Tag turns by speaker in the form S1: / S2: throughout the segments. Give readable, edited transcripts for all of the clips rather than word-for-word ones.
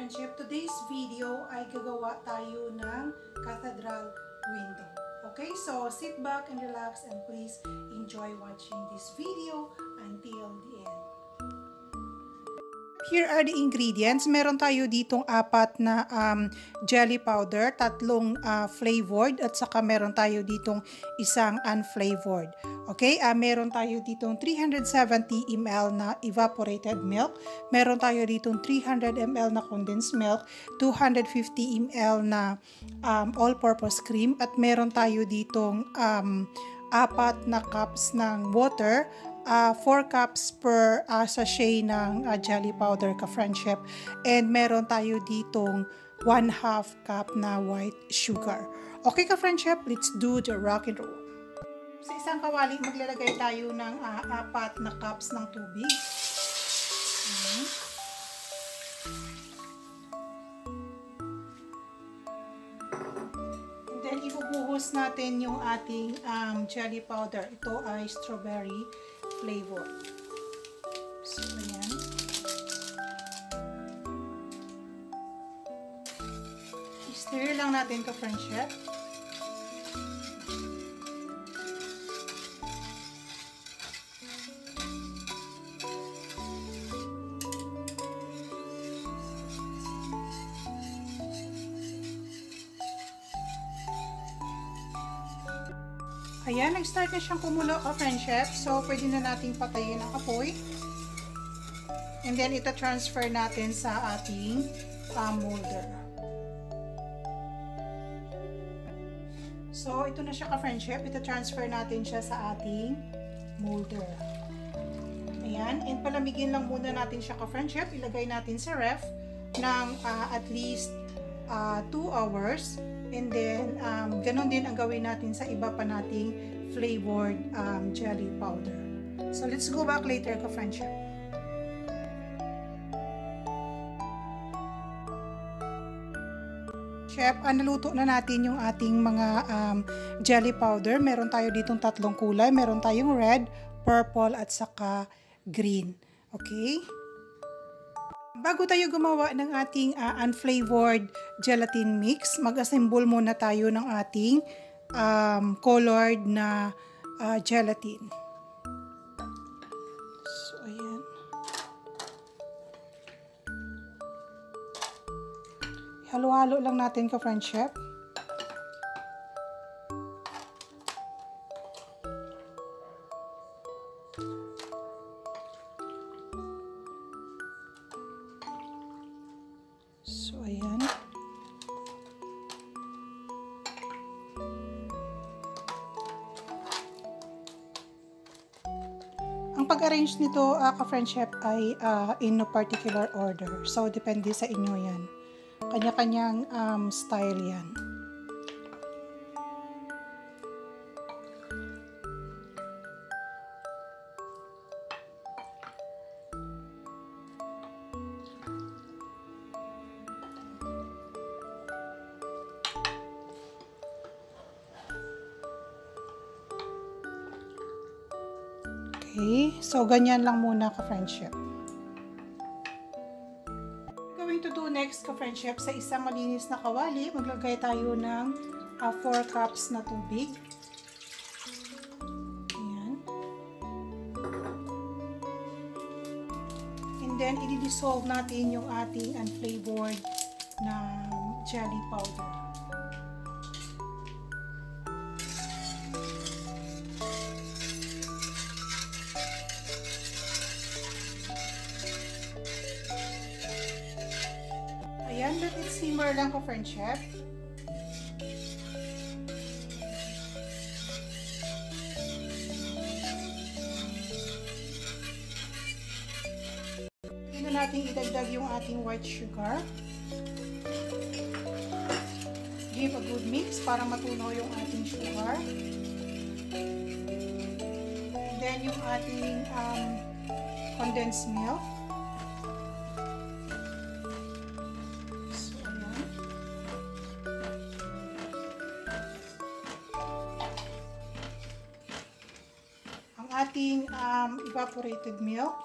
S1: ka-friendship, today's video ay gagawa tayo ng cathedral window. Okay, so sit back and relax and please enjoy watching this video until the end. Here are the ingredients. Meron tayo ditong 4 na jelly powder, 3 flavored at saka meron tayo ditong isang unflavored. Okay, meron tayo ditong 370 ml na evaporated milk, meron tayo ditong 300 ml na condensed milk, 250 ml na all-purpose cream at meron tayo ditong 4 na cups ng water, 4 cups per sachet ng jelly powder ka-friendship, and meron tayo ditong 1/2 cup na white sugar. Okay ka-friendship, let's do the rock and roll. Sa isang kawali, maglalagay tayo ng 4 na cups ng tubig. And then, ibubuhos natin yung ating jelly powder. Ito ay strawberry flavor. So, ayan. I-stir lang natin ka-friendship. Ayan, nag-start na siyang kumulo ka-friendship. So, pwede na nating patayin ang apoy. And then, ita-transfer natin sa ating molder. So, ito na siya ka-friendship. Ita-transfer natin siya sa ating molder. Ayan. And palamigin lang muna natin siya ka-friendship. Ilagay natin sa ref ng at least 2 hours. And then, ganun din ang gawin natin sa iba pa nating flavored jelly powder. So, let's go back later ka-friendship. Chef, naluto na natin yung ating mga jelly powder. Meron tayo ditong 3 kulay. Meron tayong red, purple, at saka green. Okay? Bago tayo gumawa ng ating unflavored gelatin mix, mag-assemble muna tayo ng ating colored na gelatin. So, ayan. Halo-halo lang natin ka-friendship. So, ayan. Ang pag-arrange nito, ka-friendship, ay in no particular order. So, depende sa inyo yan. Kanya-kanyang style yan. Okay, so ganyan lang muna ka-friendship. Going to do next ka-friendship, sa isang malinis na kawali, maglagay tayo ng 4 cups na tubig. Ayan. And then, i-dissolve natin yung ating unflavored na jelly powder. Ayan, let it simmer lang ka-friendship. Hindi na natin idagdag yung ating white sugar. Give a good mix para matunaw yung ating sugar. And then yung ating condensed milk. Ating evaporated milk.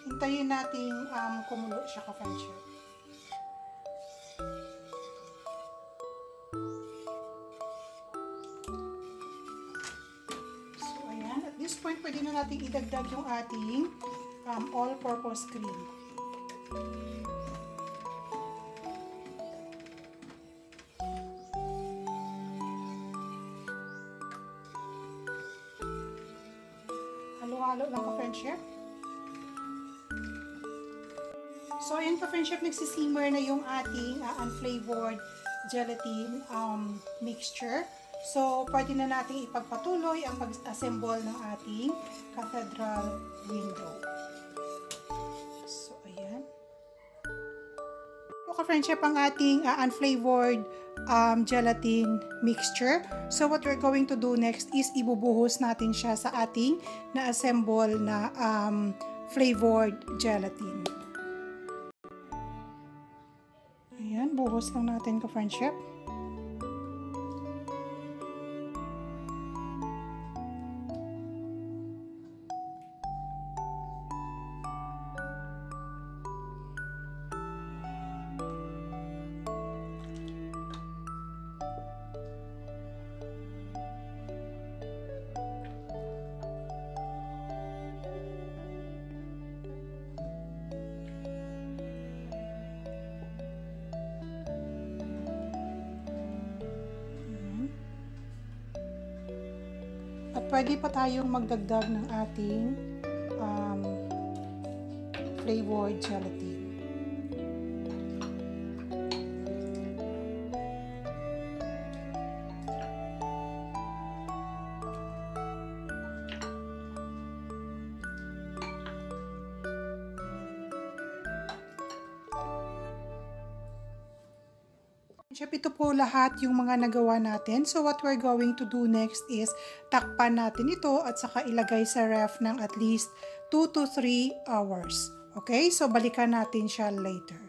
S1: hintayin natin kumulo siya ka-friendship. So, ayan. At this point, pwede na natin idagdag yung ating all-purpose cream. Halo-halo lang ka-friendship. So, ayan ka-friendship, nagsisimmer na yung ating unflavored gelatin mixture. So, pwede na natin ipagpatuloy ang pag-assemble ng ating cathedral window. So, ayan. So, ka-friendship, ang ating unflavored gelatin mixture. So, what we're going to do next is ibubuhos natin siya sa ating na-assemble na flavored gelatin. Ayan, buhos lang natin ka-friendship. At pwede pa tayong magdagdag ng ating flavored gelatin. Ito po lahat yung mga nagawa natin. So what we're going to do next is takpan natin ito at saka ilagay sa ref ng at least 2 to 3 hours. Okay? So balikan natin siya later.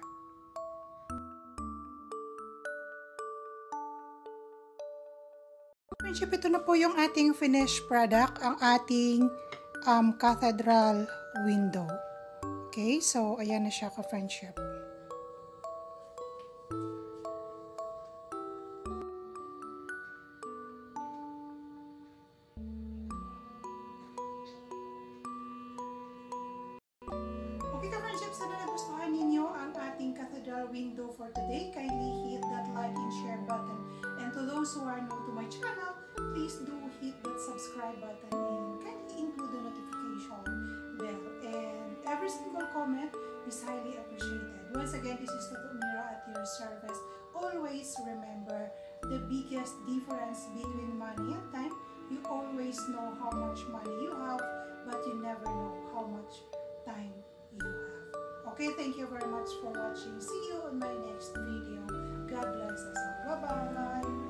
S1: Friendship, ito na po yung ating finished product, ang ating cathedral window. Okay? So ayan na siya ka-friendship. Okay ka-friendship, sana nagustuhan ninyo ang ating cathedral window for today. Kindly hit that like and share button. And to those who are new to my channel, please do hit that subscribe button and kindly include the notification bell. And every single comment is highly appreciated. Once again, this is Mira at your service. Always remember, the biggest difference between money and time, you always know how much money you have, but you never know how much time you have. Okay, thank you very much for watching. See you on my next video. God bless us all. Bye-bye.